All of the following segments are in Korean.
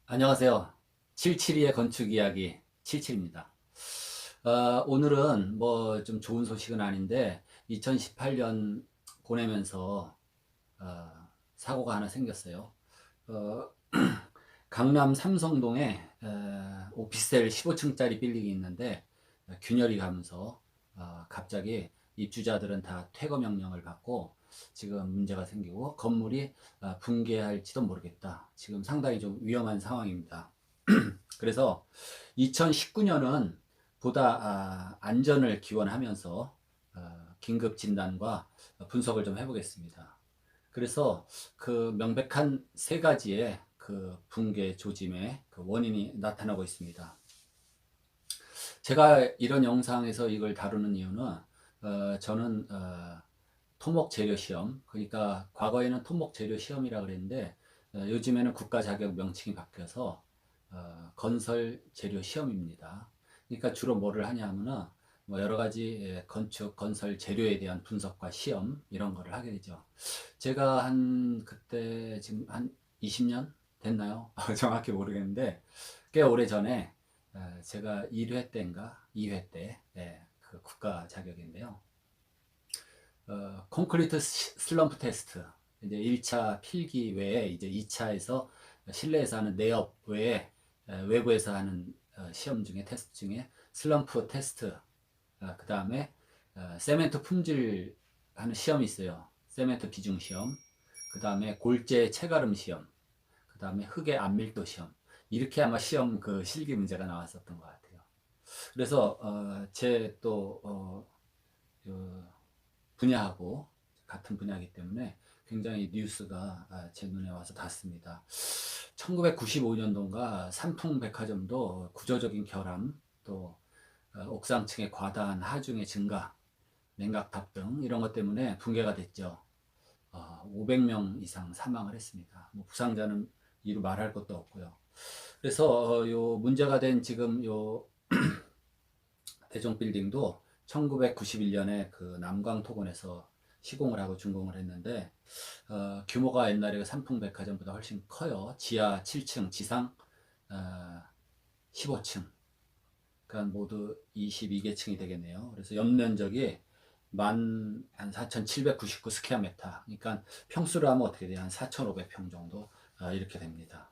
안녕하세요. 772의 건축 이야기 77입니다. 오늘은 뭐 좀 좋은 소식은 아닌데 2018년 보내면서 사고가 하나 생겼어요. 어, 강남 삼성동에 오피스텔 15층짜리 빌딩이 있는데 균열이 가면서 갑자기 입주자들은 다 퇴거 명령을 받고 지금 문제가 생기고 건물이 붕괴할지도 모르겠다. 지금 상당히 좀 위험한 상황입니다. 그래서 2019년은 보다 안전을 기원하면서 긴급 진단과 분석을 좀 해보겠습니다. 그래서 그 명백한 세 가지의 그 붕괴 조짐의 그 원인이 나타나고 있습니다. 제가 이런 영상에서 이걸 다루는 이유는 저는 토목 재료 시험, 그러니까 과거에는 토목 재료 시험이라 그랬는데 요즘에는 국가 자격 명칭이 바뀌어서 건설 재료 시험입니다. 그러니까 주로 뭐를 하냐 하면은 뭐 여러 가지 건축 건설 재료에 대한 분석과 시험 이런 거를 하게 되죠. 제가 한 그때 지금 한 20년 됐나요? 정확히 모르겠는데 꽤 오래 전에 제가 1회 때인가 2회 때 그 국가 자격인데요. 콘크리트 슬럼프 테스트. 이제 1차 필기 외에 이제 2차에서 실내에서 하는 내업 외에 외부에서 하는 시험 중에 테스트 중에 슬럼프 테스트, 그 다음에 세멘트 품질 하는 시험이 있어요. 세멘트 비중 시험, 그 다음에 골재 체가름 시험, 그 다음에 흙의 안밀도 시험. 이렇게 아마 시험 그 실기 문제가 나왔었던 것 같아요. 그래서 제또 그 분야하고 같은 분야이기 때문에 굉장히 뉴스가 제 눈에 와서 닿습니다. 1995년도인가 삼풍백화점도 구조적인 결함, 또 옥상층의 과다한 하중의 증가, 냉각탑 등 이런 것 때문에 붕괴가 됐죠. 500명 이상 사망을 했습니다. 뭐 부상자는 이루 말할 것도 없고요. 그래서 요 문제가 된 지금 요 대종 빌딩도 1991년에 그 남광토건에서 시공을 하고 준공을 했는데 규모가 옛날에 그 삼풍백화점보다 훨씬 커요. 지하 7층, 지상 15층. 그러니까 모두 22개층이 되겠네요. 그래서 연면적이 한 4,799 스퀘어미터. 그러니까 평수로 하면 어떻게 돼요? 한 4,500평 정도 이렇게 됩니다.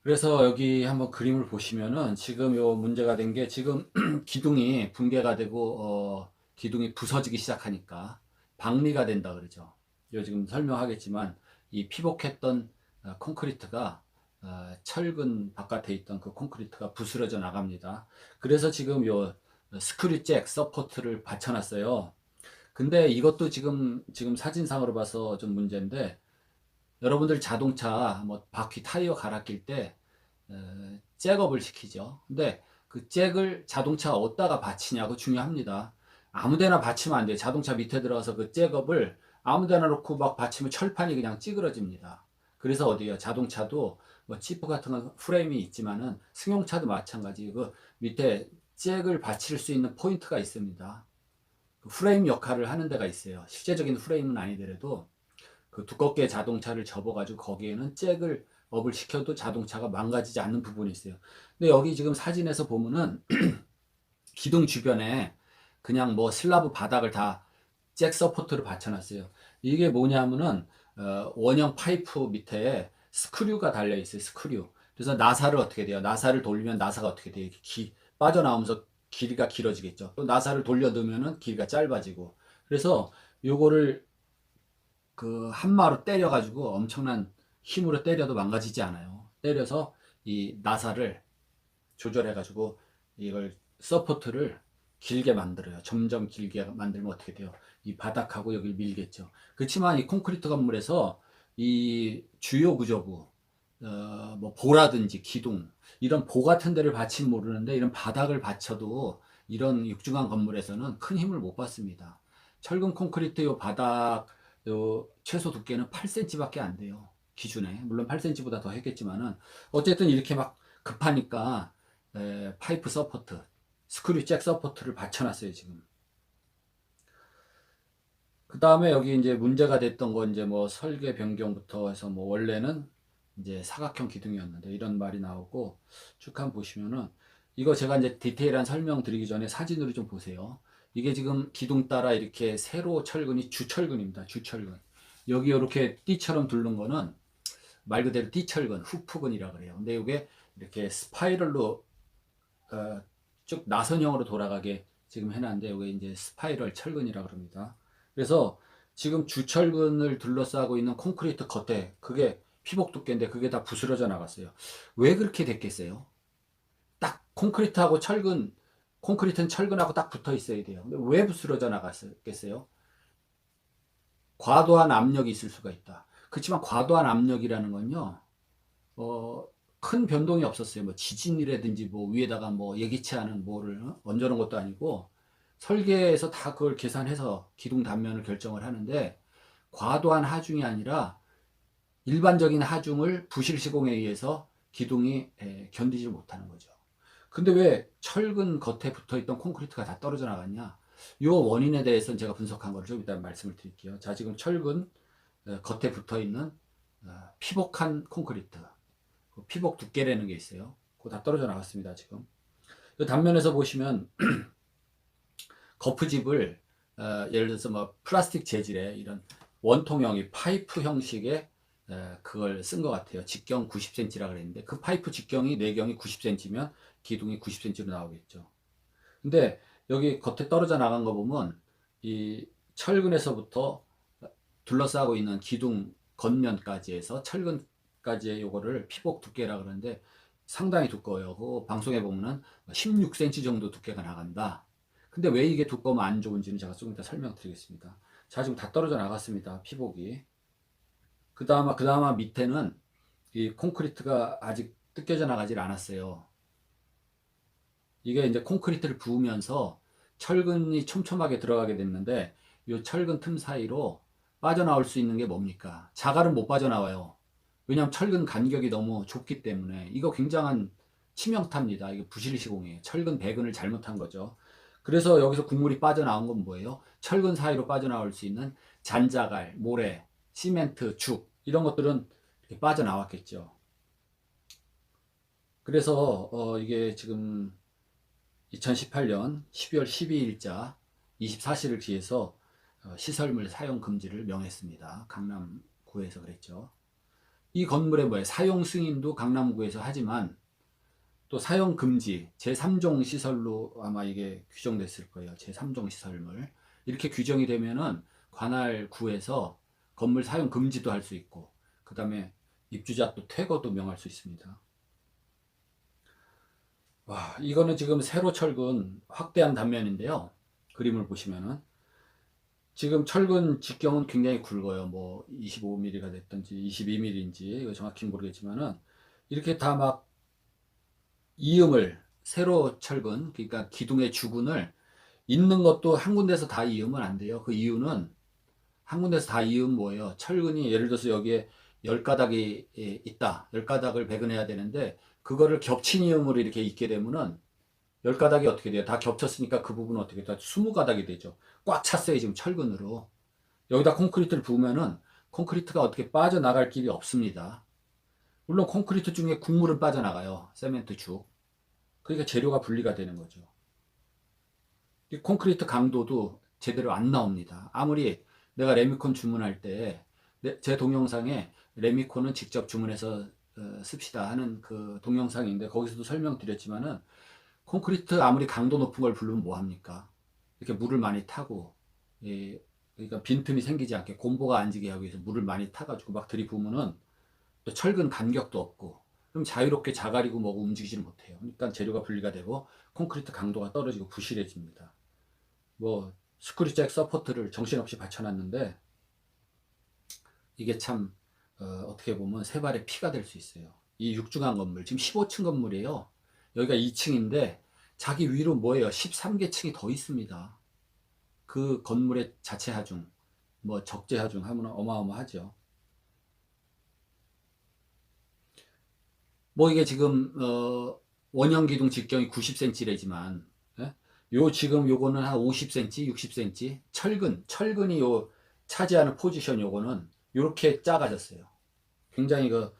그래서 여기 한번 그림을 보시면은 지금 요 문제가 된 게 지금 기둥이 붕괴가 되고 기둥이 부서지기 시작하니까 박리가 된다 그러죠. 요 지금 설명하겠지만 이 피복했던 콘크리트가 철근 바깥에 있던 그 콘크리트가 부스러져 나갑니다. 그래서 지금 요 스크류 잭 서포트를 받쳐놨어요. 근데 이것도 지금 사진상으로 봐서 좀 문제인데 여러분들 자동차 뭐 바퀴 타이어 갈아 낄때 잭업을 시키죠. 근데 그 잭을 자동차 어디다가 받치냐고 중요합니다. 아무데나 받치면 안 돼요. 자동차 밑에 들어가서 그 잭업을 아무데나 놓고 막 받치면 철판이 그냥 찌그러집니다. 그래서 어디요? 자동차도 뭐 지프 같은 건 프레임이 있지만은 승용차도 마찬가지. 그 밑에 잭을 받칠 수 있는 포인트가 있습니다. 그 프레임 역할을 하는 데가 있어요. 실제적인 프레임은 아니더라도 그 두껍게 자동차를 접어가지고 거기에는 잭을 업을 시켜도 자동차가 망가지지 않는 부분이 있어요. 근데 여기 지금 사진에서 보면은 기둥 주변에 그냥 뭐 슬라브 바닥을 다 잭 서포트를 받쳐놨어요. 이게 뭐냐면은 원형 파이프 밑에 스크류가 달려 있어요. 스크류. 그래서 나사를 어떻게 돼요? 나사를 돌리면 나사가 어떻게 돼요? 빠져나오면서 길이가 길어지겠죠. 또 나사를 돌려 넣으면은 길이가 짧아지고. 그래서 요거를 그 한마로 때려가지고 엄청난 힘으로 때려도 망가지지 않아요. 때려서 이 나사를 조절해가지고 이걸 서포트를 길게 만들어요. 점점 길게 만들면 어떻게 돼요? 이 바닥하고 여기를 밀겠죠. 그렇지만 이 콘크리트 건물에서 이 주요 구조부, 뭐 보라든지 기둥 이런 보 같은 데를 받치면 모르는데 이런 바닥을 받쳐도 이런 육중한 건물에서는 큰 힘을 못 받습니다. 철근 콘크리트 요 바닥 요 최소 두께는 8cm밖에 안 돼요. 기준에 물론 8cm보다 더 했겠지만은 어쨌든 이렇게 막 급하니까 파이프 서포트, 스크류 잭 서포트를 받쳐놨어요 지금. 그 다음에 여기 이제 문제가 됐던 건 이제 뭐 설계 변경부터 해서 뭐 원래는 이제 사각형 기둥이었는데 이런 말이 나오고 쭉 한번 보시면은 이거 제가 이제 디테일한 설명 드리기 전에 사진으로 좀 보세요. 이게 지금 기둥 따라 이렇게 세로 철근이 주철근입니다. 주철근. 여기 이렇게 띠처럼 둘른 거는 말 그대로 띠철근, 후프근이라 그래요. 근데 이게 이렇게 스파이럴로 쭉 나선형으로 돌아가게 지금 해놨는데 이게 이제 스파이럴 철근이라 그럽니다. 그래서 지금 주철근을 둘러싸고 있는 콘크리트 겉에 그게 피복 두께인데 그게 다 부스러져 나갔어요. 왜 그렇게 됐겠어요? 딱 콘크리트하고 철근, 콘크리트는 철근하고 딱 붙어 있어야 돼요. 근데 왜 부스러져 나갔겠어요? 과도한 압력이 있을 수가 있다. 그렇지만 과도한 압력이라는 건요, 어, 큰 변동이 없었어요. 뭐 지진이라든지 뭐 위에다가 뭐 예기치 않은 뭐를 얹어놓은 것도 아니고 설계에서 다 그걸 계산해서 기둥 단면을 결정을 하는데 과도한 하중이 아니라 일반적인 하중을 부실 시공에 의해서 기둥이 견디지 못하는 거죠. 근데 왜 철근 겉에 붙어 있던 콘크리트가 다 떨어져 나갔냐? 이 원인에 대해서는 제가 분석한 거를 좀 이따 말씀을 드릴게요. 자, 지금 철근 겉에 붙어 있는 피복한 콘크리트, 피복 두께라는 게 있어요. 그거 다 떨어져 나갔습니다, 지금. 이 단면에서 보시면 거푸집을 예를 들어서 뭐 플라스틱 재질의 이런 원통형이 파이프 형식의 그걸 쓴 것 같아요. 직경 90cm라 그랬는데 그 파이프 직경이 내경이 90cm면 기둥이 90cm로 나오겠죠. 근데 여기 겉에 떨어져 나간 거 보면 이 철근에서부터 둘러싸고 있는 기둥 겉면까지 해서 철근까지의 요거를 피복 두께라 그러는데 상당히 두꺼워요. 그 방송에 보면은 16cm 정도 두께가 나간다. 근데 왜 이게 두꺼우면 안 좋은지는 제가 조금 이따 설명드리겠습니다. 자, 지금 다 떨어져 나갔습니다. 피복이. 그 다음에 밑에는 이 콘크리트가 아직 뜯겨져 나가질 않았어요. 이게 이제 콘크리트를 부으면서 철근이 촘촘하게 들어가게 됐는데 이 철근 틈 사이로 빠져나올 수 있는 게 뭡니까? 자갈은 못 빠져나와요. 왜냐하면 철근 간격이 너무 좁기 때문에 이거 굉장한 치명타입니다. 이게 부실 시공이에요. 철근 배근을 잘못한 거죠. 그래서 여기서 국물이 빠져나온 건 뭐예요? 철근 사이로 빠져나올 수 있는 잔자갈, 모래, 시멘트, 죽 이런 것들은 이렇게 빠져나왔겠죠. 그래서 이게 지금 2018년 12월 12일자 24시를 기해서 시설물 사용 금지를 명했습니다. 강남구에서 그랬죠. 이 건물의 뭐예요? 사용 승인도 강남구에서 하지만 또 사용 금지 제3종 시설로 아마 이게 규정됐을 거예요. 제3종 시설물. 이렇게 규정이 되면은 관할 구에서 건물 사용 금지도 할 수 있고 그다음에 입주자 또 퇴거도 명할 수 있습니다. 와, 이거는 지금 세로 철근 확대한 단면인데요. 그림을 보시면은 지금 철근 직경은 굉장히 굵어요. 뭐 25mm가 됐든지 22mm인지 이거 정확히 모르겠지만은 이렇게 다 막 이음을 세로 철근 그러니까 기둥의 주근을 잇는 것도 한 군데서 다 이으면 안 돼요. 그 이유는 한 군데서 다 이으면 뭐예요? 철근이 예를 들어서 여기에 10가닥이 있다. 10가닥을 배근해야 되는데 그거를 겹친 이음으로 이렇게 잇게 되면은 10가닥이 어떻게 돼요? 다 겹쳤으니까 그 부분은 어떻게 돼요? 20가닥이 되죠. 꽉 찼어요, 지금 철근으로. 여기다 콘크리트를 부으면은 콘크리트가 어떻게 빠져나갈 길이 없습니다. 물론 콘크리트 중에 국물은 빠져나가요. 세멘트 죽. 그러니까 재료가 분리가 되는 거죠. 이 콘크리트 강도도 제대로 안 나옵니다. 아무리 내가 레미콘 주문할 때 제 동영상에 레미콘은 직접 주문해서 씁시다 하는 그 동영상인데 거기서도 설명드렸지만은 콘크리트 아무리 강도 높은 걸 부르면 뭐합니까? 이렇게 물을 많이 타고 그러니까 빈틈이 생기지 않게 곰보가 안 지게 하기 위해서 물을 많이 타가지고 막 들이부으면은 또 철근 간격도 없고 그럼 자유롭게 자갈이고 뭐고 움직이지를 못해요. 그러니까 재료가 분리가 되고 콘크리트 강도가 떨어지고 부실해집니다. 뭐 스크류잭 서포트를 정신없이 받쳐놨는데 이게 참 어떻게 보면 세 발의 피가 될 수 있어요. 이 육중한 건물 지금 15층 건물이에요. 여기가 2층인데 자기 위로 뭐예요? 13개 층이 더 있습니다. 그 건물의 자체 하중, 뭐 적재 하중 하면 어마어마하죠. 뭐 이게 지금 원형 기둥 직경이 90cm래지만 요 지금 요거는 한 50cm, 60cm 철근이 요 차지하는 포지션 요거는 요렇게 작아졌어요. 굉장히 그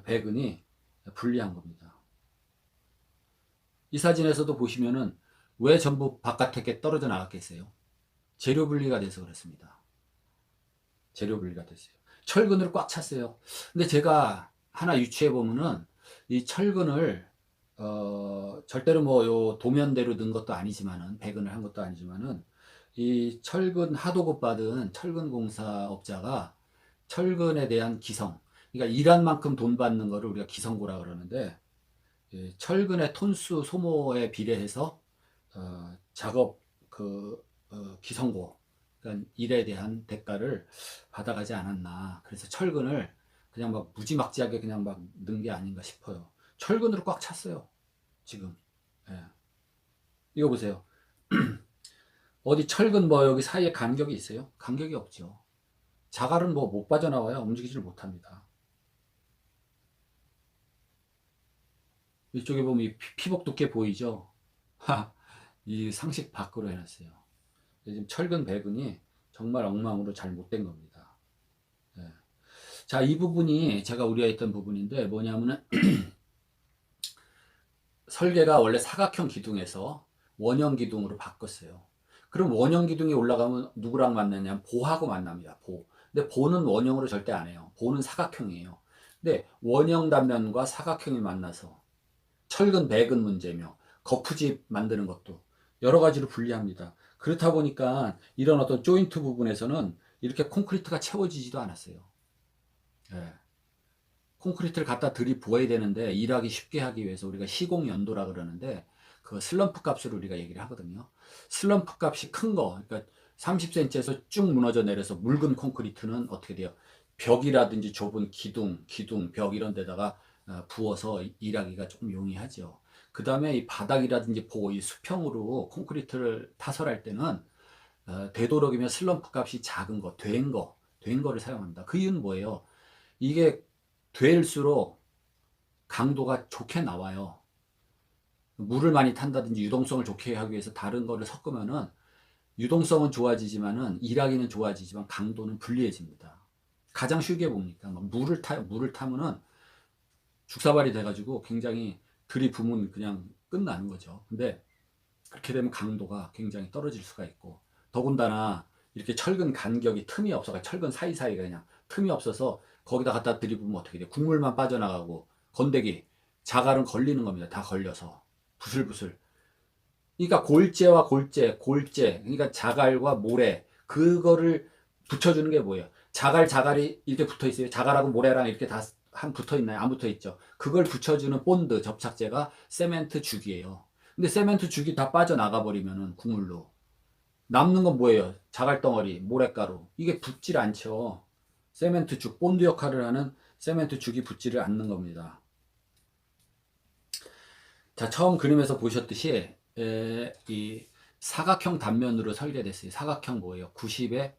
배근이 불리한 겁니다. 이 사진에서도 보시면은 왜 전부 바깥에 떨어져 나갔겠어요? 재료 분리가 돼서 그렇습니다. 재료 분리가 됐어요. 철근으로 꽉 찼어요. 근데 제가 하나 유추해 보면은 이 철근을 절대로 뭐 요 도면대로 넣은 것도 아니지만은 배근을 한 것도 아니지만은 이 철근 하도급 받은 철근 공사업자가 철근에 대한 기성, 그러니까 일한 만큼 돈 받는 거를 우리가 기성고라 그러는데 철근의 톤수 소모에 비례해서 작업 기성고, 그러니까 일에 대한 대가를 받아가지 않았나. 그래서 철근을 그냥 막 무지막지하게 그냥 막 넣은 게 아닌가 싶어요. 철근으로 꽉 찼어요, 지금. 예. 이거 보세요. 어디 철근 뭐 여기 사이에 간격이 있어요? 간격이 없죠. 자갈은 뭐 못 빠져나와요. 움직이지를 못합니다. 이쪽에 보면 이 피복 두께 보이죠? 이 상식 밖으로 해놨어요. 지금 철근 배근이 정말 엉망으로 잘 못된 겁니다. 예. 자, 이 부분이 제가 우려했던 부분인데 뭐냐면은 설계가 원래 사각형 기둥에서 원형 기둥으로 바꿨어요. 그럼 원형 기둥이 올라가면 누구랑 만나냐면 보하고 만납니다. 보. 근데 보는 원형으로 절대 안 해요. 보는 사각형이에요. 근데 원형 단면과 사각형이 만나서 철근 배근 문제며 거푸집 만드는 것도 여러 가지로 불리합니다. 그렇다 보니까 이런 어떤 조인트 부분에서는 이렇게 콘크리트가 채워지지도 않았어요. 예. 콘크리트를 갖다 들이부어야 되는데 일하기 쉽게 하기 위해서 우리가 시공 연도라 그러는데 그 슬럼프 값을 우리가 얘기를 하거든요. 슬럼프 값이 큰 거, 그러니까 30cm에서 쭉 무너져 내려서 묽은 콘크리트는 어떻게 돼요? 벽이라든지 좁은 기둥, 벽 이런 데다가 부어서 일하기가 조금 용이하죠. 그 다음에 이 바닥이라든지 이 수평으로 콘크리트를 타설할 때는 되도록이면 슬럼프 값이 작은 거, 된 거를 사용합니다. 그 이유는 뭐예요? 이게 될수록 강도가 좋게 나와요. 물을 많이 탄다든지 유동성을 좋게 하기 위해서 다른 거를 섞으면은 유동성은 좋아지지만은 일하기는 좋아지지만 강도는 불리해집니다. 가장 쉽게 봅니까? 물을 타면은 죽사발이 돼가지고 굉장히 들이부으면 그냥 끝나는 거죠. 근데 그렇게 되면 강도가 굉장히 떨어질 수가 있고 더군다나 이렇게 철근 간격이 틈이 없어가 철근 사이사이가 그냥 틈이 없어서 거기다 갖다 들이부으면 어떻게 돼? 국물만 빠져나가고 건더기 자갈은 걸리는 겁니다. 다 걸려서 부슬부슬. 그러니까 골재 그러니까 자갈과 모래 그거를 붙여주는 게 뭐예요? 자갈이 이렇게 붙어 있어요. 자갈하고 모래랑 이렇게 다 한 붙어 있나요? 안 붙어 있죠. 그걸 붙여주는 본드 접착제가 세멘트 죽이에요. 근데 세멘트 죽이 다 빠져나가 버리면은 국물로 남는 건 뭐예요? 자갈덩어리, 모래가루. 이게 붙질 않죠. 세멘트 죽, 본드 역할을 하는 세멘트 죽이 붙지를 않는 겁니다. 자, 처음 그림에서 보셨듯이 이 사각형 단면으로 설계됐어요. 사각형 뭐예요? 90cm에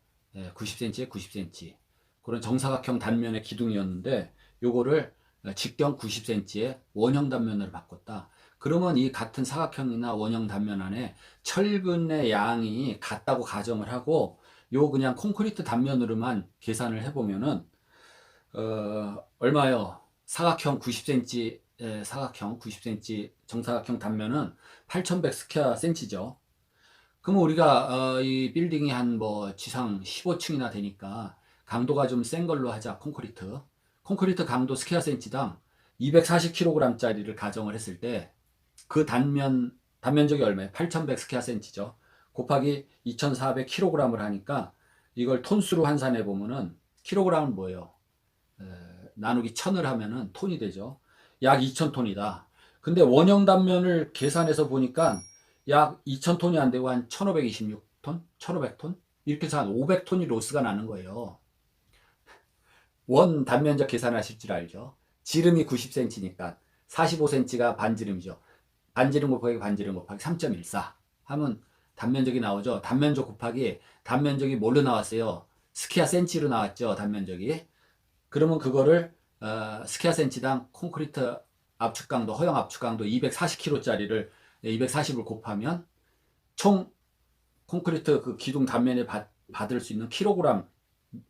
90cm. 그런 정사각형 단면의 기둥이었는데 요거를 직경 90cm의 원형 단면으로 바꿨다. 그러면 이 같은 사각형이나 원형 단면 안에 철근의 양이 같다고 가정을 하고 요 그냥 콘크리트 단면으로만 계산을 해보면은 얼마요? 사각형 90cm 사각형 90cm 정사각형 단면은 8100 스퀘어 센치죠. 그러면 우리가 이 빌딩이 한 뭐 지상 15층이나 되니까 강도가 좀 센 걸로 하자. 콘크리트 강도 스퀘어 센치당 240kg짜리를 가정을 했을 때 그 단면적이 얼마예요? 8100 스퀘어 센치죠. 곱하기 2400kg을 하니까 이걸 톤수로 환산해 보면은 킬로그램은 뭐예요? 나누기 1000을 하면은 톤이 되죠. 약 2000톤이다. 근데 원형 단면을 계산해서 보니까 약 2000톤이 안 되고 한 1526톤? 1500톤? 이렇게 해서 한 500톤이 로스가 나는 거예요. 원 단면적 계산하실 줄 알죠? 지름이 90cm니까 45cm가 반지름이죠. 반지름 곱하기 반지름 곱하기 3.14 하면 단면적이 나오죠. 단면적 곱하기 단면적이 뭘로 나왔어요? 스퀘어 센치로 나왔죠. 단면적이. 그러면 그거를 스퀘어 센치당 콘크리트 압축 강도, 허용 압축 강도 240kg짜리를 240을 곱하면 총 콘크리트 그 기둥 단면에 받을 수 있는 킬로그램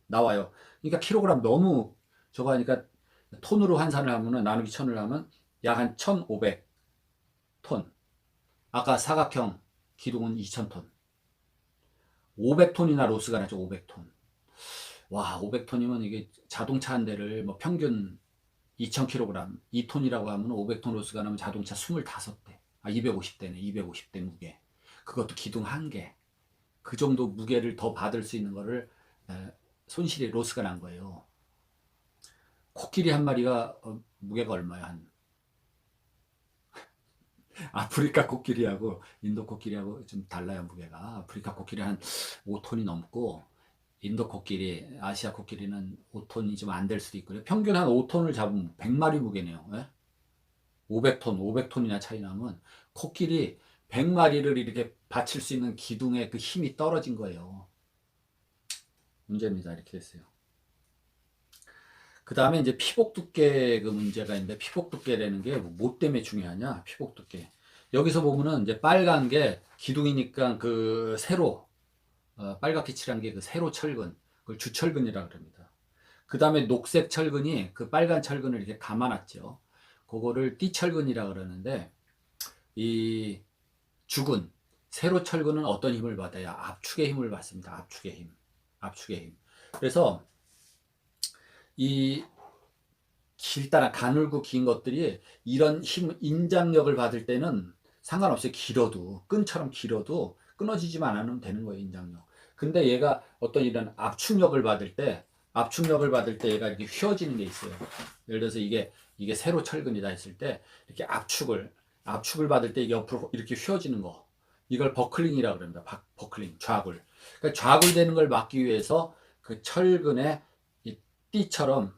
나와요. 그러니까 킬로그램 너무 저거 하니까 톤으로 환산을 하면은 나누기 1000을 하면 약 한 1500톤. 아까 사각형 기둥은 2000톤. 500톤이나 로스가 나죠. 500톤. 와, 500톤이면 이게 자동차 한 대를 뭐 평균 2000kg, 2톤이라고 하면 500톤 로스가 나면 자동차 25대. 아, 250대네. 250대 무게. 그것도 기둥 한 개. 그 정도 무게를 더 받을 수 있는 거를 손실이 로스가 난 거예요. 코끼리 한 마리가 무게가 얼마야? 한 아프리카 코끼리하고 인도 코끼리하고 좀 달라요, 무게가. 아프리카 코끼리 한 5톤이 넘고 인도 코끼리, 아시아 코끼리는 5톤이 좀 안 될 수도 있고요. 평균 한 5톤을 잡으면 100마리 무게네요. 예? 500톤, 500톤이나 차이 나면 코끼리 100마리를 이렇게 받칠 수 있는 기둥의 그 힘이 떨어진 거예요. 문제입니다. 이렇게 됐어요. 그 다음에 이제 피복 두께 그 문제가 있는데, 피복 두께라는 게 뭐 때문에 중요하냐? 피복 두께. 여기서 보면은 이제 빨간 게 기둥이니까 그 세로, 빨갛게 칠한 게 그 세로 철근, 그걸 주철근이라고 합니다. 그 다음에 녹색 철근이 그 빨간 철근을 이렇게 감아놨죠. 그거를 띠철근이라고 그러는데, 이 죽은 세로 철근은 어떤 힘을 받아요? 압축의 힘을 받습니다. 압축의 힘. 압축의 힘. 그래서 이 길다란 가늘고 긴 것들이 이런 힘, 인장력을 받을 때는 상관없어요. 길어도, 끈처럼 길어도 끊어지지만 않으면 되는 거예요, 인장력. 근데 얘가 어떤 이런 압축력을 받을 때, 압축력을 받을 때 얘가 이렇게 휘어지는 게 있어요. 예를 들어서 이게 세로 철근이다 했을 때, 이렇게 압축을 받을 때 옆으로 이렇게 휘어지는 거. 이걸 버클링이라고 그럽니다. 버클링, 좌굴. 그러니까 좌굴되는 걸 막기 위해서 그 철근에 이 띠처럼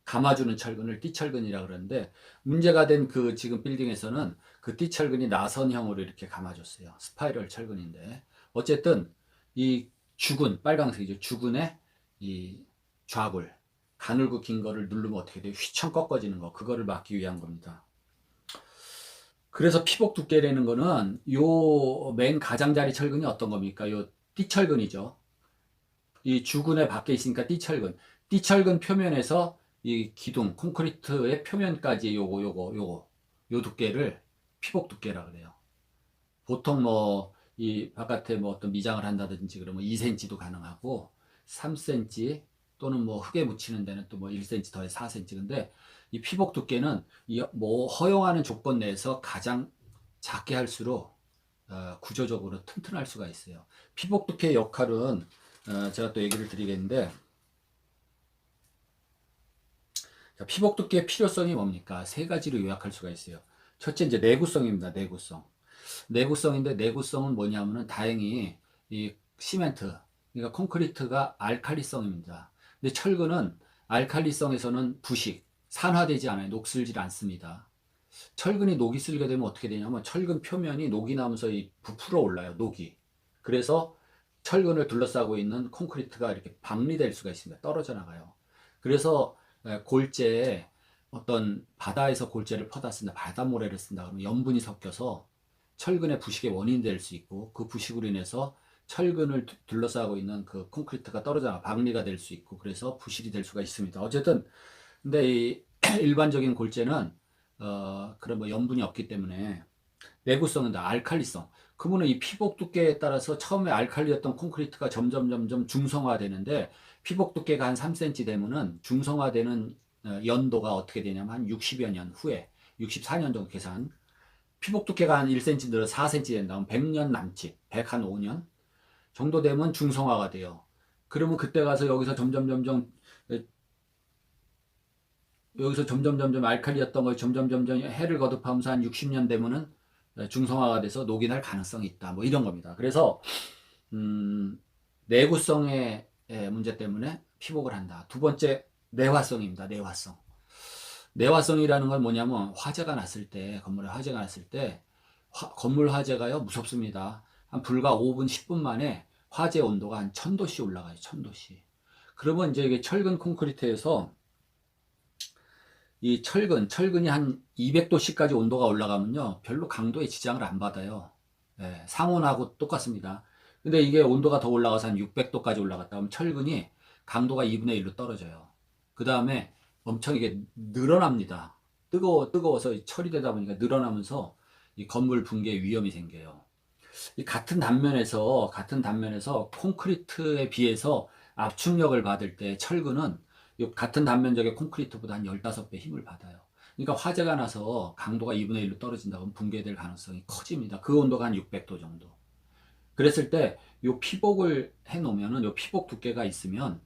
감아주는 철근을 띠철근이라고 그러는데, 문제가 된 그 지금 빌딩에서는 그 띠철근이 나선형으로 이렇게 감아줬어요. 스파이럴 철근인데, 어쨌든 이 주근, 빨강색이죠. 주근의 이 좌굴, 가늘고 긴 거를 누르면 어떻게 돼요? 휘청 꺾어지는 거, 그거를 막기 위한 겁니다. 그래서 피복 두께라는 거는 요 맨 가장자리 철근이 어떤 겁니까? 요 띠철근이죠. 이 주근의 밖에 있으니까 띠철근. 띠철근 표면에서 이 기둥, 콘크리트의 표면까지 요 두께를 피복 두께라 그래요. 보통 뭐, 이 바깥에 뭐 어떤 미장을 한다든지 그러면 2cm도 가능하고, 3cm 또는 뭐 흙에 묻히는 데는 또 뭐 1cm 더해 4cm. 근데 이 피복 두께는 이 뭐 허용하는 조건 내에서 가장 작게 할수록 구조적으로 튼튼할 수가 있어요. 피복 두께의 역할은 제가 또 얘기를 드리겠는데, 피복 두께의 필요성이 뭡니까? 세 가지로 요약할 수가 있어요. 첫째, 이제 내구성입니다. 내구성. 내구성인데, 내구성은 뭐냐면은 다행히 이 시멘트, 그러니까 콘크리트가 알칼리성입니다. 근데 철근은 알칼리성에서는 부식, 산화되지 않아요. 녹슬질 않습니다. 철근이 녹이 슬게 되면 어떻게 되냐면 철근 표면이 녹이 나면서 부풀어 올라요. 녹이. 그래서 철근을 둘러싸고 있는 콘크리트가 이렇게 박리될 수가 있습니다. 떨어져 나가요. 그래서 골재에 어떤 바다에서 골재를 퍼다 쓴다, 바닷모래를 쓴다 그러면 염분이 섞여서 철근의 부식의 원인이 될 수 있고, 그 부식으로 인해서 철근을 둘러싸고 있는 그 콘크리트가 떨어져 나가 박리가 될 수 있고, 그래서 부실이 될 수가 있습니다. 어쨌든 근데 이 일반적인 골재는 그런 뭐 염분이 없기 때문에 내구성은 다 알칼리성. 그러면 이 피복 두께에 따라서 처음에 알칼리였던 콘크리트가 점점 중성화되는데, 피복 두께가 한 3cm 되면은 중성화되는 연도가 어떻게 되냐면 한 60여 년 후에, 64년 정도 계산. 피복 두께가 한 1cm 늘어 4cm 된다면 100년 남짓, 105년 정도 되면 중성화가 돼요. 그러면 그때 가서 여기서 점점 알칼리였던 걸 점점 해를 거듭하면서 한 60년 되면은 중성화가 돼서 녹이 날 가능성이 있다. 뭐 이런 겁니다. 그래서 내구성의 문제 때문에 피복을 한다. 두 번째, 내화성입니다. 내화성. 내화성이라는 건 뭐냐면 화재가 났을 때, 건물에 화재가 났을 때 건물 화재가요 무섭습니다. 한 불과 5분 10분 만에 화재 온도가 한 1000도씨 올라가요. 1000도씨. 그러면 이제 이게 철근 콘크리트에서 이 철근이 한 200도씨까지 온도가 올라가면요, 별로 강도의 지장을 안 받아요. 예, 상온하고 똑같습니다. 근데 이게 온도가 더 올라가서 한 600도까지 올라갔다 하면 철근이 강도가 2분의 1로 떨어져요. 그 다음에 엄청 이게 늘어납니다. 뜨거워서 처리되다 보니까 늘어나면서 이 건물 붕괴 위험이 생겨요. 이 같은 단면에서 콘크리트에 비해서 압축력을 받을 때 철근은 이 같은 단면적의 콘크리트보다 한 15배 힘을 받아요. 그러니까 화재가 나서 강도가 2분의 1로 떨어진다고 하면 붕괴될 가능성이 커집니다. 그 온도가 한 600도 정도. 그랬을 때 요 피복을 해 놓으면은 요 피복 두께가 있으면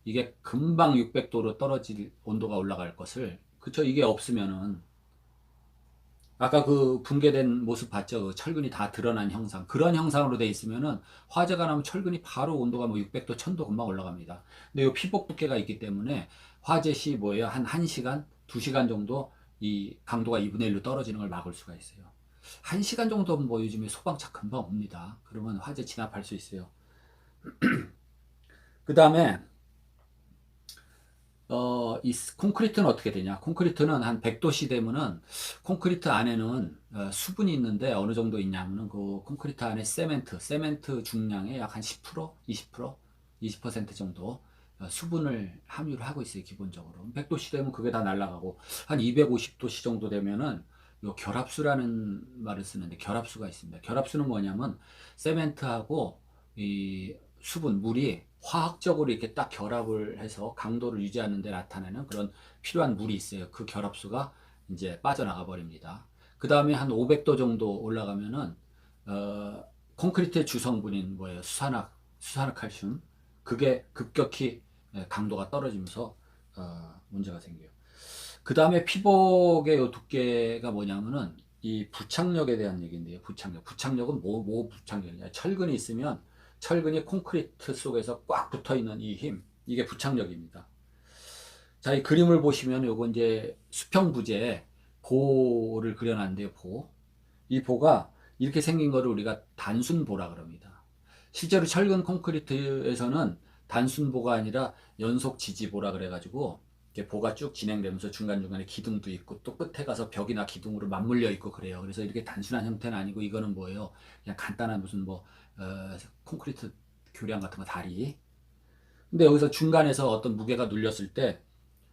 이게 금방 600도로 떨어질 온도가 올라갈 것을, 그쵸? 이게 없으면은 아까 그 붕괴된 모습 봤죠? 그 철근이 다 드러난 형상. 그런 형상으로 돼 있으면은 화재가 나면 철근이 바로 온도가 뭐 600도, 1000도 금방 올라갑니다. 근데 이 피복 두께가 있기 때문에 화재 시 뭐예요? 한 1시간, 2시간 정도 이 강도가 2분의 1로 떨어지는 걸 막을 수가 있어요. 1시간 정도면 뭐 요즘에 소방차 금방 옵니다. 그러면 화재 진압할 수 있어요. 그 다음에 이 콘크리트는 어떻게 되냐? 콘크리트는 한 100도씨 되면은 콘크리트 안에는 수분이 있는데 어느 정도 있냐면은 그 콘크리트 안에 세멘트 중량의 약 한 10%, 20%, 20% 정도 수분을 함유를 하고 있어요, 기본적으로. 100도씨 되면 그게 다 날아가고 한 250도씨 정도 되면은 요 결합수라는 말을 쓰는데 결합수가 있습니다. 결합수는 뭐냐면 세멘트하고 이 수분, 물이 화학적으로 이렇게 딱 결합을 해서 강도를 유지하는 데 나타내는 그런 필요한 물이 있어요. 그 결합수가 이제 빠져나가 버립니다. 그 다음에 한 500도 정도 올라가면은 콘크리트의 주성분인 뭐예요? 수산화칼슘. 그게 급격히 강도가 떨어지면서 문제가 생겨요. 그 다음에 피복의 요 두께가 뭐냐면은 이 부착력에 대한 얘기인데요. 부착력은 뭐 부착력이냐? 철근이 있으면 철근이 콘크리트 속에서 꽉 붙어 있는 이 힘, 이게 부착력입니다. 자, 이 그림을 보시면 요거 이제 수평부재 보를 그려놨는데요. 이 보가 이렇게 생긴 거를 우리가 단순보라 그럽니다. 실제로 철근 콘크리트에서는 단순보가 아니라 연속 지지보라 그래가지고 이렇게 보가 쭉 진행되면서 중간중간에 기둥도 있고 또 끝에 가서 벽이나 기둥으로 맞물려 있고 그래요. 그래서 이렇게 단순한 형태는 아니고 이거는 뭐예요? 그냥 간단한 무슨 콘크리트 교량 같은 거 다리. 근데 여기서 중간에서 어떤 무게가 눌렸을 때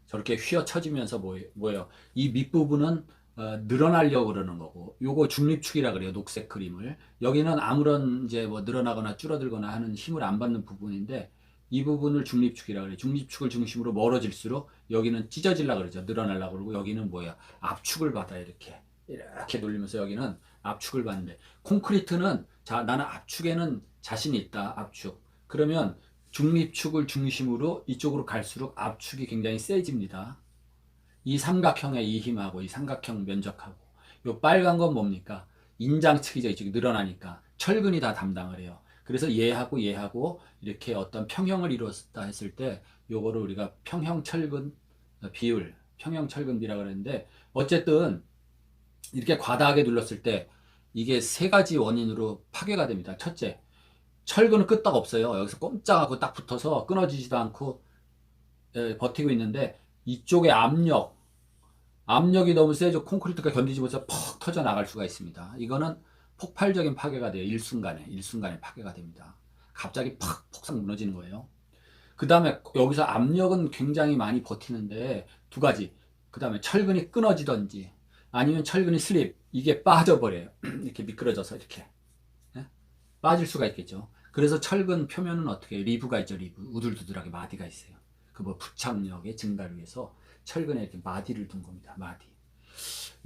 저렇게 휘어쳐지면서 뭐예요? 이 밑부분은 늘어나려고 그러는 거고, 요거 중립축이라 그래요. 녹색 그림을. 여기는 아무런 이제 뭐 늘어나거나 줄어들거나 하는 힘을 안 받는 부분인데, 이 부분을 중립축이라 그래요. 중립축을 중심으로 멀어질수록 여기는 찢어질라 그러죠. 늘어나려고 그러고, 여기는 뭐야? 압축을 받아, 이렇게 눌리면서 여기는 압축을 받는데, 콘크리트는 자, 나는 압축에는 자신이 있다. 압축. 그러면 중립축을 중심으로 이쪽으로 갈수록 압축이 굉장히 세집니다. 이 삼각형의 이 힘하고 이 삼각형 면적하고 요 빨간 건 뭡니까? 인장측이죠. 이쪽이 늘어나니까 철근이 다 담당을 해요. 그래서 얘하고 이렇게 어떤 평형을 이루었다 했을 때 요거를 우리가 평형철근 비율, 평형철근비라고 그러는데 어쨌든 이렇게 과다하게 눌렀을 때 이게 세 가지 원인으로 파괴가 됩니다. 첫째, 철근은 끄떡 없어요. 여기서 꼼짝하고 딱 붙어서 끊어지지도 않고 버티고 있는데 이쪽에 압력이 너무 세져 콘크리트가 견디지 못해서 퍽 터져 나갈 수가 있습니다. 이거는 폭발적인 파괴가 돼요. 일순간에 파괴가 됩니다. 갑자기 팍 폭삭 무너지는 거예요. 그 다음에 여기서 압력은 굉장히 많이 버티는데 두 가지. 그 다음에 철근이 끊어지던지 아니면 철근이 이게 빠져버려요. 이렇게 미끄러져서 이렇게. 예? 빠질 수가 있겠죠. 그래서 철근 표면은 어떻게 해요? 리브가 있죠. 리브. 우둘두둘하게 마디가 있어요. 그 뭐 부착력의 증가를 위해서 철근에 이렇게 마디를 둔 겁니다. 마디.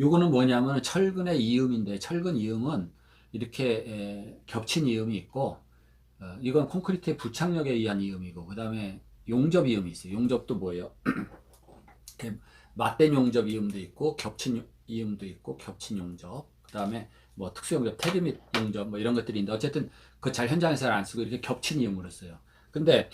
요거는 뭐냐면 철근의 이음인데 철근 이음은 이렇게 겹친 이음이 있고 이건 콘크리트의 부착력에 의한 이음이고 그 다음에 용접 이음이 있어요. 용접도 뭐예요? 이렇게 맞댄 용접 이음도 있고 겹친 이음도 있고 겹친 용접 그 다음에 뭐 특수 용접, 테르밋 용접 뭐 이런 것들이 있는데 어쨌든 그 잘 현장에서 안 쓰고 이렇게 겹친 이음으로 써요. 근데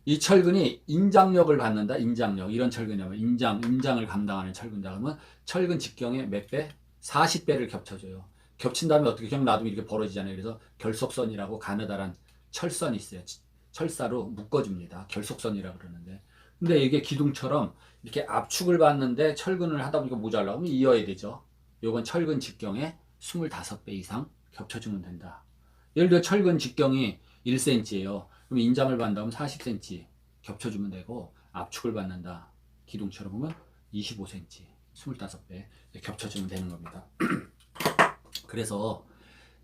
이 철근이 인장력을 받는다. 인장력. 이런 철근이라면 인장을 감당하는 철근이다. 그러면 철근 직경의 몇 배? 40배를 겹쳐줘요. 겹친 다음에 어떻게 그냥 놔두면 이렇게 벌어지잖아요. 그래서 결속선이라고 가느다란 철선이 있어요. 철사로 묶어줍니다. 결속선이라고 그러는데. 근데 이게 기둥처럼 이렇게 압축을 받는데 철근을 하다 보니까 모자라고 하면 이어야 되죠. 요건 철근 직경의 25배 이상 겹쳐주면 된다. 예를 들어 철근 직경이 1cm예요. 그럼 인장을 받는다면 40cm. 겹쳐주면 되고, 압축을 받는다. 기둥처럼 보면 25cm, 25배 겹쳐주면 되는 겁니다. 그래서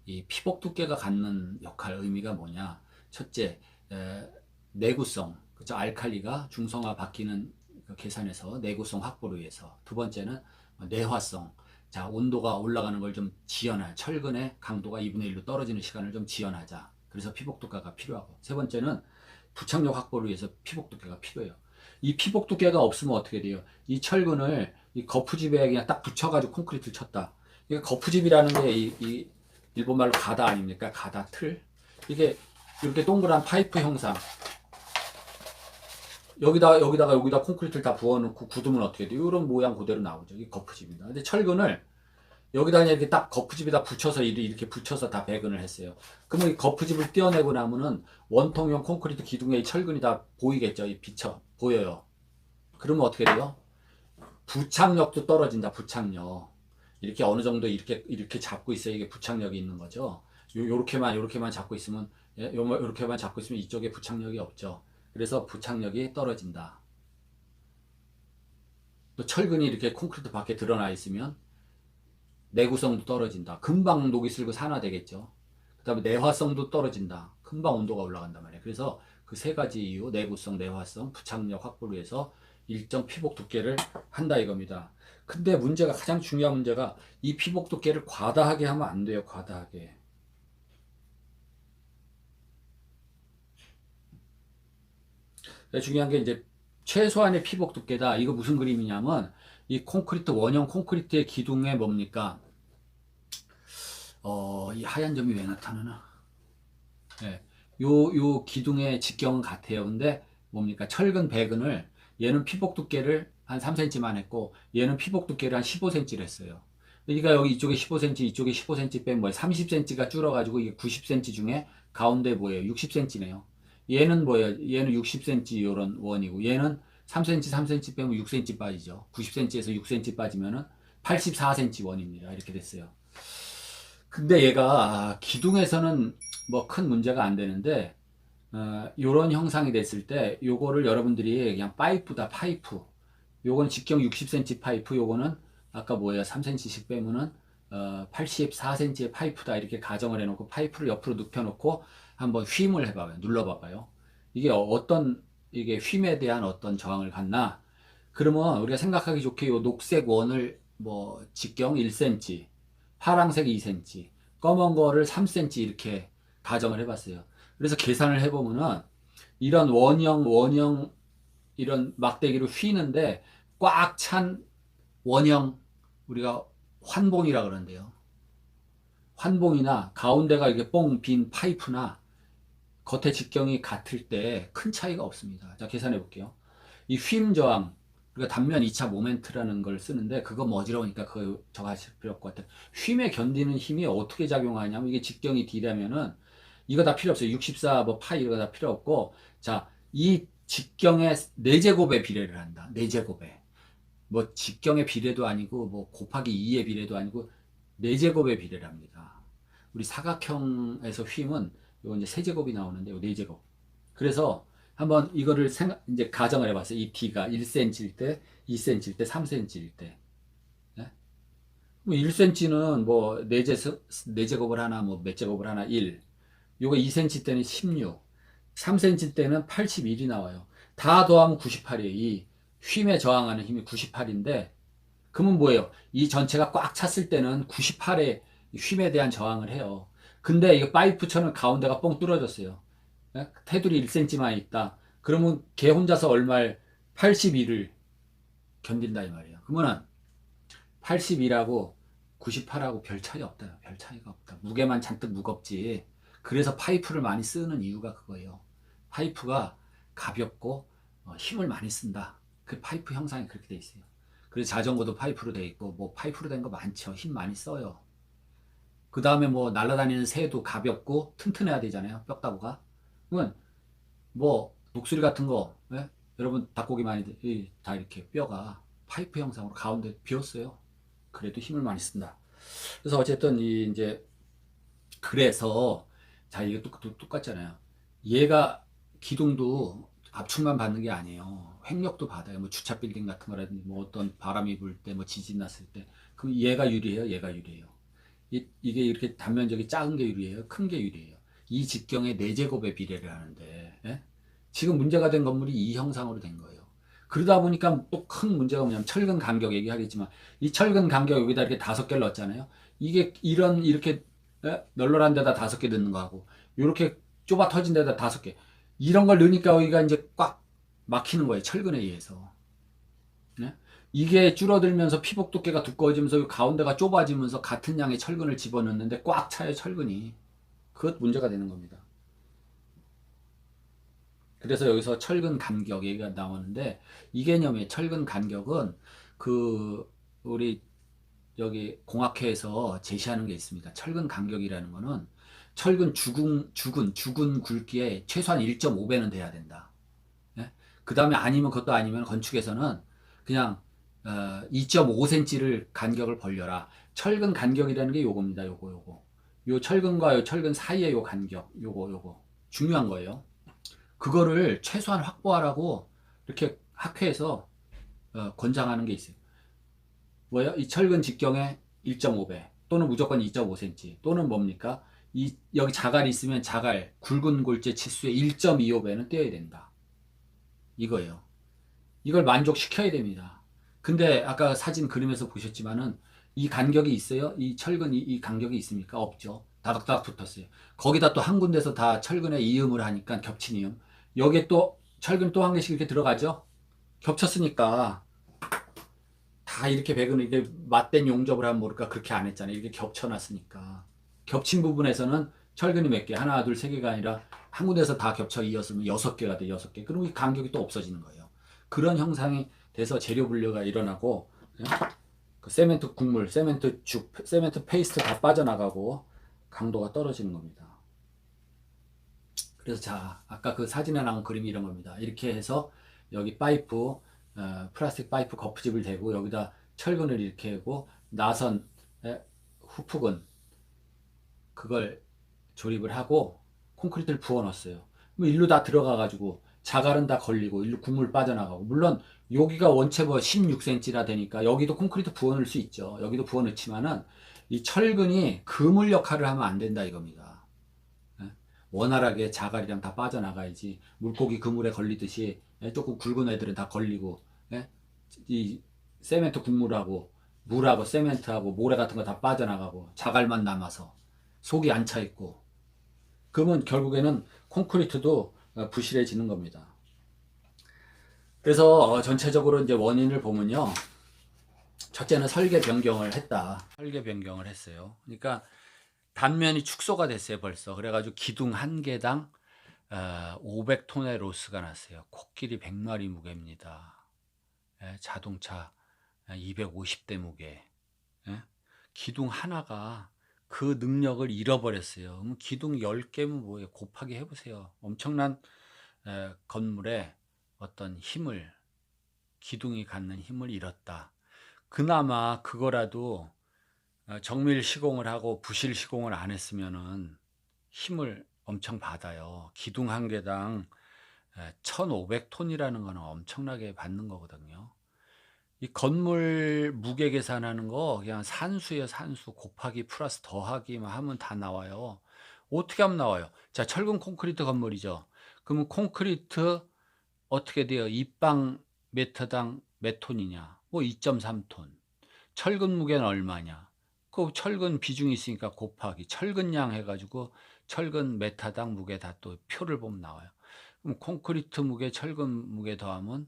이 피복 두께가 갖는 역할, 의미가 뭐냐? 첫째, 내구성, 그죠? 알칼리가 중성화 바뀌는 그 계산에서 내구성 확보를 위해서. 두 번째는 내화성. 자, 온도가 올라가는 걸 좀 지연할, 철근의 강도가 2분의 1로 떨어지는 시간을 좀 지연하자. 그래서 피복 두께가 필요하고. 세 번째는 부착력 확보를 위해서 피복 두께가 필요해요. 이 피복 두께가 없으면 어떻게 돼요? 이 철근을 이 거푸집에 그냥 딱 붙여가지고 콘크리트를 쳤다. 이게 거푸집이라는 게 이 일본말로 가다 아닙니까? 가다, 틀. 이게 이렇게 동그란 파이프 형상. 여기다 콘크리트를 다 부어놓고 굳으면 어떻게 돼요? 이런 모양 그대로 나오죠. 이게 거푸집입니다. 근데 철근을 여기다 그냥 이렇게 딱 거푸집에다 붙여서 이렇게 붙여서 다 배근을 했어요. 그러면 이 거푸집을 떼어내고 나면은 원통형 콘크리트 기둥에 이 철근이 다 보이겠죠? 이 보여요. 그러면 어떻게 돼요? 부착력도 떨어진다. 부착력. 이렇게 어느 정도 이렇게 잡고 있어야 이게 부착력이 있는 거죠. 요렇게만 잡고 있으면, 요렇게만 잡고 있으면 이쪽에 부착력이 없죠. 그래서 부착력이 떨어진다. 또 철근이 이렇게 콘크리트 밖에 드러나 있으면 내구성도 떨어진다. 금방 녹이 슬고 산화되겠죠. 그 다음에 내화성도 떨어진다. 금방 온도가 올라간단 말이에요. 그래서 그 세 가지 이유, 내구성, 내화성, 부착력 확보를 위해서 일정 피복 두께를 한다 이겁니다. 근데 문제가, 가장 중요한 문제가 이 피복 두께를 과다하게 하면 안 돼요. 과다하게. 중요한 게 이제 최소한의 피복 두께다. 이거 무슨 그림이냐면 이 콘크리트, 원형 콘크리트의 기둥에 뭡니까? 이 하얀 점이 왜 나타나나? 네. 요 기둥의 직경은 같아요. 근데 뭡니까? 철근 배근을, 얘는 피복 두께를 한 3cm만 했고, 얘는 피복 두께를 한 15cm를 했어요. 그러니까 여기 이쪽에 15cm, 이쪽에 15cm 빼면 뭐예요? 30cm가 줄어가지고 이게 90cm 중에 가운데 뭐예요? 60cm네요. 얘는 뭐예요? 얘는 60cm 요런 원이고, 얘는 3cm, 3cm 빼면 6cm 빠지죠. 90cm에서 6cm 빠지면은 84cm 원입니다. 이렇게 됐어요. 근데 얘가 기둥에서는 뭐 큰 문제가 안 되는데, 요런 형상이 됐을 때 요거를 여러분들이 그냥 파이프다, 파이프. 요건 직경 60cm 파이프, 요거는 아까 뭐예요? 3cm씩 빼면은 84cm의 파이프다, 이렇게 가정을 해놓고 파이프를 옆으로 눕혀놓고 한번 휨을 해봐요. 눌러봐봐요. 이게 이게 휨에 대한 어떤 저항을 갖나? 그러면 우리가 생각하기 좋게 요 녹색 원을 뭐 직경 1cm, 파랑색 2cm, 검은 거를 3cm 이렇게 가정을 해봤어요. 그래서 계산을 해보면은 이런 원형 이런 막대기로 휘는데 꽉 찬 원형, 우리가 환봉이라 그러는데요. 환봉이나 가운데가 이렇게 뽕 빈 파이프나 겉에 직경이 같을 때 큰 차이가 없습니다. 자, 계산해 볼게요. 이 휨 저항, 우리가 단면 2차 모멘트라는 걸 쓰는데, 그거 뭐 어지러우니까 그거 저거 하실 필요 없을 것 같아요. 휨에 견디는 힘이 어떻게 작용하냐면, 이게 직경이 D라면은 이거 다 필요 없어요. 64 뭐 파이 이거 다 필요 없고, 자, 이 직경의 4제곱의 비례를 한다. 4제곱에. 뭐 직경의 비례도 아니고 뭐 곱하기 2의 비례도 아니고 4제곱의 비례를 합니다. 우리 사각형에서 휨은 요 이제 세제곱이 나오는데 요 4제곱. 그래서 한번 이거를 이제 가정을 해봤어요. 이 D가 1cm일 때, 2cm일 때, 3cm일 때. 네? 뭐 1cm는 뭐 4제곱을 하나, 뭐 몇 제곱을 하나, 1. 요거 2cm 때는 16. 3cm 때는 81이 나와요. 다 더하면 98이에요. 이 휨에 저항하는 힘이 98인데, 그러면 뭐예요? 이 전체가 꽉 찼을 때는 98의 휨에 대한 저항을 해요. 근데 이거 파이프처럼 가운데가 뻥 뚫어졌어요. 테두리 1cm만 있다. 그러면 걔 혼자서 얼마를 81을 견딘다 이 말이에요. 그러면은 81하고 98하고 별 차이 없다. 별 차이가 없다. 무게만 잔뜩 무겁지. 그래서 파이프를 많이 쓰는 이유가 그거예요. 파이프가 가볍고 힘을 많이 쓴다. 그 파이프 형상이 그렇게 돼 있어요. 그래서 자전거도 파이프로 돼 있고 뭐 파이프로 된 거 많죠. 힘 많이 써요. 그 다음에 뭐 날아다니는 새도 가볍고 튼튼해야 되잖아요. 뼈다구가. 그러면 뭐 독수리 같은 거, 예? 여러분 닭고기 많이 다 이렇게 뼈가 파이프 형상으로 가운데 비었어요. 그래도 힘을 많이 쓴다. 그래서 어쨌든 이제 그래서 자, 이게 똑같잖아요. 얘가 기둥도 압축만 받는 게 아니에요. 횡력도 받아요. 뭐 주차 빌딩 같은 거라든지 뭐 어떤 바람이 불 때 뭐 지진 났을 때 그 얘가 유리해요. 얘가 유리해요. 이게 이렇게 단면적이 작은 게 유리해요. 큰 게 유리해요. 이 직경의 4제곱의 비례를 하는데 예? 지금 문제가 된 건물이 이 형상으로 된 거예요. 그러다 보니까 또 큰 문제가 뭐냐면 철근 간격 얘기하겠지만 이 철근 간격 여기다 이렇게 5개를 넣었잖아요. 이게 이렇게 예? 널널한 데다 5개 넣는 거하고 이렇게 좁아 터진 데다 5개 이런 걸 넣으니까 여기가 이제 꽉 막히는 거예요. 철근에 의해서. 네? 이게 줄어들면서 피복 두께가 두꺼워지면서 가운데가 좁아지면서 같은 양의 철근을 집어넣는데 꽉 차요, 철근이. 그것 문제가 되는 겁니다. 그래서 여기서 철근 간격 얘기가 나오는데 이 개념의 철근 간격은 그 우리 여기 공학회에서 제시하는 게 있습니다. 철근 간격이라는 거는 철근 죽은 굵기에 최소한 1.5배는 돼야 된다. 예? 그 다음에 아니면 그것도 아니면 건축에서는 그냥 2.5cm를 간격을 벌려라. 철근 간격이라는 게 요겁니다. 요거. 요 철근과 요 철근 사이의 요 간격, 요거. 중요한 거예요. 그거를 최소한 확보하라고 이렇게 학회에서 권장하는 게 있어요. 뭐예요? 이 철근 직경의 1.5배 또는 무조건 2.5cm 또는 뭡니까? 여기 자갈이 있으면 자갈 굵은 골재 치수의 1.25배는 떼어야 된다. 이거예요. 이걸 만족시켜야 됩니다. 근데 아까 사진 그림에서 보셨지만은 이 간격이 있어요? 이 철근 이 간격이 있습니까? 없죠. 다닥다닥 붙었어요. 거기다 또 한 군데서 다 철근에 이음을 하니까 겹친 이음. 여기에 또 철근 또 한 개씩 이렇게 들어가죠? 겹쳤으니까 다 이렇게 백은 이게 맞댄 용접을 하면 모를까 그렇게 안 했잖아요. 이렇게 겹쳐놨으니까. 겹친 부분에서는 철근이 몇 개, 하나, 둘, 세 개가 아니라 한 군데서 다 겹쳐 이었으면 6개가 돼, 6개. 그럼 이 간격이 또 없어지는 거예요. 그런 형상이 돼서 재료 분류가 일어나고, 예? 그 세멘트 국물, 세멘트 죽, 세멘트 페이스트 다 빠져나가고 강도가 떨어지는 겁니다. 그래서 자, 아까 그 사진에 나온 그림이 이런 겁니다. 이렇게 해서 여기 파이프, 플라스틱 파이프 거푸집을 대고 여기다 철근을 이렇게 하고 나선 후프근 그걸 조립을 하고 콘크리트를 부어 넣었어요. 그럼 일로 다 들어가 가지고 자갈은 다 걸리고 일로 국물 빠져나가고 물론 여기가 원체 뭐 16cm라 되니까 여기도 콘크리트 부어 넣을 수 있죠. 여기도 부어 넣지만은 이 철근이 그물 역할을 하면 안 된다 이겁니다. 예? 원활하게 자갈이랑 다 빠져나가야지 물고기 그물에 걸리듯이 조금 굵은 애들은 다 걸리고 예? 이 세멘트 국물하고 물하고 세멘트하고 모래 같은 거 다 빠져나가고 자갈만 남아서 속이 안 차 있고 그러면 결국에는 콘크리트도 부실해지는 겁니다. 그래서 전체적으로 이제 원인을 보면요. 첫째는 설계 변경을 했다. 설계 변경을 했어요. 그러니까 단면이 축소가 됐어요, 벌써. 그래가지고 기둥 한 개당 500톤의 로스가 났어요. 코끼리 100마리 무게입니다. 예, 자동차 250대 무게. 예? 기둥 하나가 그 능력을 잃어버렸어요. 그럼 기둥 10개면 뭐예요? 곱하기 해보세요. 엄청난 건물에 어떤 힘을, 기둥이 갖는 힘을 잃었다. 그나마 그거라도 정밀 시공을 하고 부실 시공을 안 했으면은 힘을 엄청 받아요. 기둥 한 개당 1,500톤이라는 거는 엄청나게 받는 거거든요. 이 건물 무게 계산하는 거 그냥 산수예요, 산수. 곱하기 플러스 더하기만 하면 다 나와요. 어떻게 하면 나와요? 자, 철근 콘크리트 건물이죠. 그러면 콘크리트 어떻게 돼요? 입방 메터당 몇 톤이냐? 뭐 2.3톤. 철근 무게는 얼마냐? 그 철근 비중이 있으니까 곱하기 철근량 해가지고 철근 메타당 무게 다 또 표를 보면 나와요. 그럼 콘크리트 무게, 철근 무게 더하면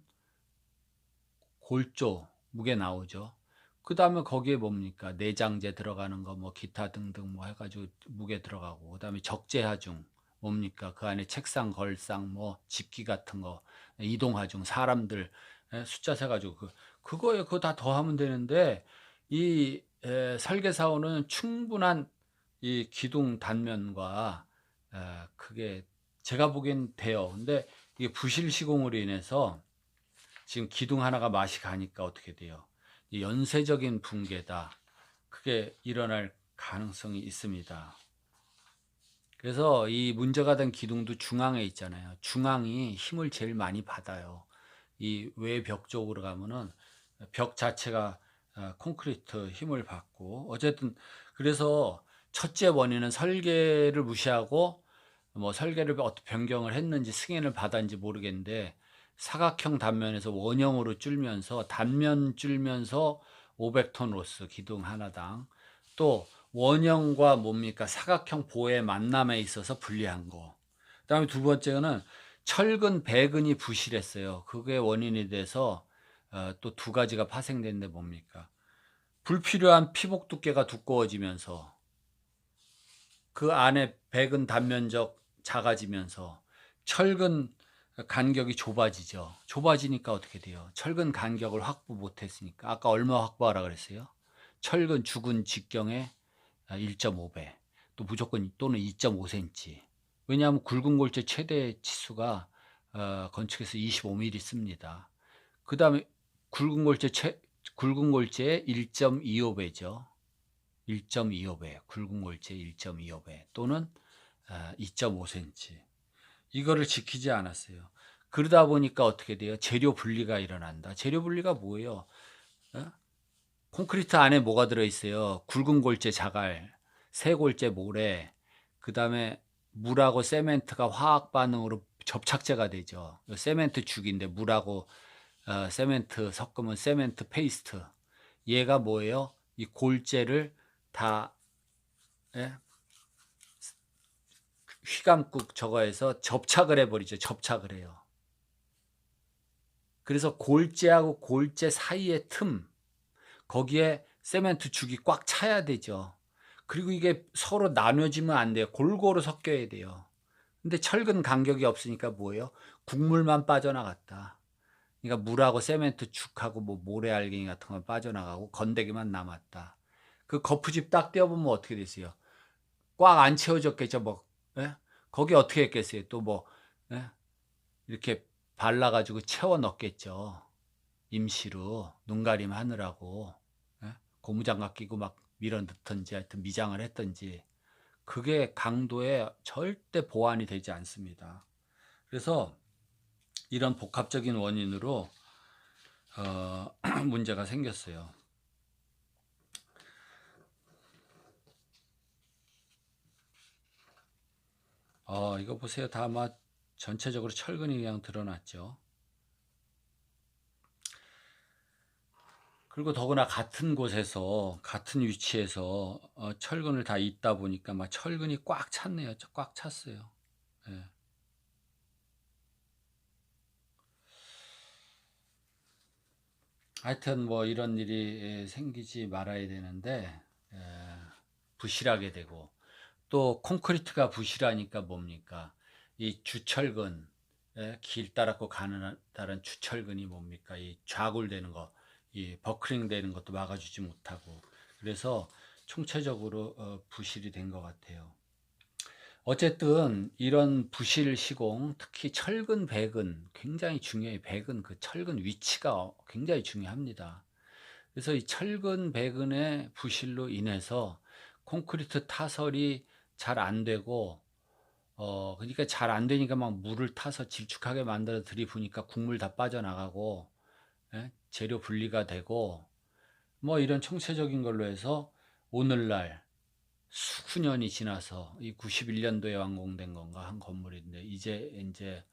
골조 무게 나오죠. 그 다음에 거기에 뭡니까? 내장재 들어가는 거, 뭐 기타 등등 뭐 해가지고 무게 들어가고, 그 다음에 적재하중 뭡니까? 그 안에 책상, 걸상, 뭐 집기 같은 거, 이동하중 사람들 숫자 세가지고 그거에 그거 다 더하면 되는데 이 설계사원은 충분한 이 기둥 단면과 그게 제가 보기엔 돼요. 근데 이게 부실 시공으로 인해서 지금 기둥 하나가 맛이 가니까 어떻게 돼요? 연쇄적인 붕괴다. 그게 일어날 가능성이 있습니다. 그래서 이 문제가 된 기둥도 중앙에 있잖아요. 중앙이 힘을 제일 많이 받아요. 이 외벽 쪽으로 가면은 벽 자체가 콘크리트 힘을 받고 어쨌든 그래서 첫째 원인은 설계를 무시하고 뭐 설계를 어떻게 변경을 했는지 승인을 받았는지 모르겠는데 사각형 단면에서 원형으로 줄면서 단면 줄면서 500톤 로스 기둥 하나당 또 원형과 뭡니까 사각형 보의 만남에 있어서 불리한 거. 그다음에 두 번째는 철근 배근이 부실했어요. 그게 원인이 돼서 또 두 가지가 파생됐는데 뭡니까? 불필요한 피복 두께가 두꺼워지면서 그 안에 배근 단면적 작아지면서 철근 간격이 좁아지죠. 좁아지니까 어떻게 돼요? 철근 간격을 확보 못했으니까 아까 얼마 확보하라 그랬어요? 철근 죽은 직경에 1.5배 또 무조건 또는 2.5cm. 왜냐하면 굵은 골재 최대 치수가 건축에서 25mm 씁니다. 그 다음에 굵은 골재의 1.25배죠. 1.25배, 굵은 골재 1.25배 또는 2.5cm. 이거를 지키지 않았어요. 그러다 보니까 어떻게 돼요? 재료 분리가 일어난다. 재료 분리가 뭐예요? 어? 콘크리트 안에 뭐가 들어있어요? 굵은 골재 자갈, 세 골재 모래, 그 다음에 물하고 세멘트가 화학 반응으로 접착제가 되죠. 세멘트 죽인데 물하고 세멘트 섞으면 세멘트 페이스트. 얘가 뭐예요? 이 골재를 다 예? 휘감고 저거에서 접착을 해버리죠. 접착을 해요. 그래서 골재하고 골재 사이의 틈, 거기에 세멘트 죽이 꽉 차야 되죠. 그리고 이게 서로 나눠지면 안 돼요. 골고루 섞여야 돼요. 근데 철근 간격이 없으니까 뭐예요? 국물만 빠져나갔다. 그러니까 물하고 세멘트 죽하고 뭐 모래알갱이 같은 건 빠져나가고 건더기만 남았다. 그 거푸집 딱 떼어보면 어떻게 됐어요? 꽉 안 채워졌겠죠. 뭐 예? 거기 어떻게 했겠어요? 또 뭐 예? 이렇게 발라가지고 채워 넣겠죠. 임시로 눈 가림 하느라고 예? 고무장갑 끼고 막 밀어 넣던지 하여튼 미장을 했던지 그게 강도에 절대 보완이 되지 않습니다. 그래서 이런 복합적인 원인으로 문제가 생겼어요. 이거 보세요. 다 아마 전체적으로 철근이 그냥 드러났죠. 그리고 더구나 같은 곳에서 같은 위치에서 철근을 다 잇다 보니까 막 철근이 꽉 찼네요. 꽉 찼어요. 예. 하여튼 뭐 이런 일이 생기지 말아야 되는데 예, 부실하게 되고 또 콘크리트가 부실하니까 뭡니까? 이 주철근 길 따라고 가는 다른 주철근이 뭡니까? 이 좌굴되는 거, 이 버클링 되는 것도 막아주지 못하고 그래서 총체적으로 부실이 된 것 같아요. 어쨌든 이런 부실 시공, 특히 철근, 배근 굉장히 중요해요. 배근 그 철근 위치가 굉장히 중요합니다. 그래서 이 철근, 배근의 부실로 인해서 콘크리트 타설이 잘 안 되고 그러니까 잘 안 되니까 막 물을 타서 질축하게 만들어 들이부니까 국물 다 빠져나가고 예? 재료 분리가 되고 뭐 이런 총체적인 걸로 해서 오늘날 수년이 지나서 이 91년도에 완공된 건가 한 건물인데 이제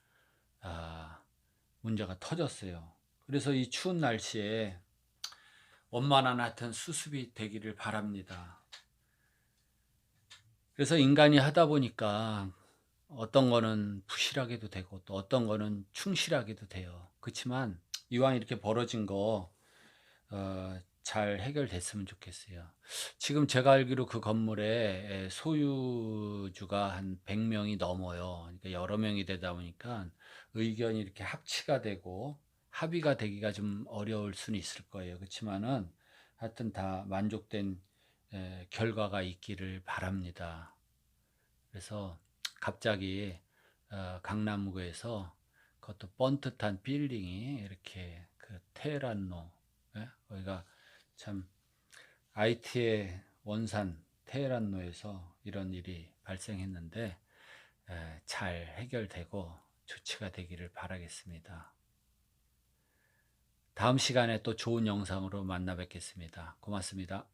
문제가 터졌어요. 그래서 이 추운 날씨에 원만한 하여튼 수습이 되기를 바랍니다. 그래서 인간이 하다 보니까 어떤 거는 부실하게도 되고 또 어떤 거는 충실하게도 돼요. 그렇지만 이왕 이렇게 벌어진 거 잘 해결됐으면 좋겠어요. 지금 제가 알기로 그 건물에 소유주가 한 100명이 넘어요. 그러니까 여러 명이 되다 보니까 의견이 이렇게 합치가 되고 합의가 되기가 좀 어려울 수는 있을 거예요. 그렇지만은 하여튼 다 만족된 결과가 있기를 바랍니다. 그래서 갑자기 강남구에서 그것도 번듯한 빌딩이 이렇게 그 테헤란로 거기가 참 IT의 원산 테헤란로에서 이런 일이 발생했는데 잘 해결되고 조치가 되기를 바라겠습니다. 다음 시간에 또 좋은 영상으로 만나 뵙겠습니다. 고맙습니다.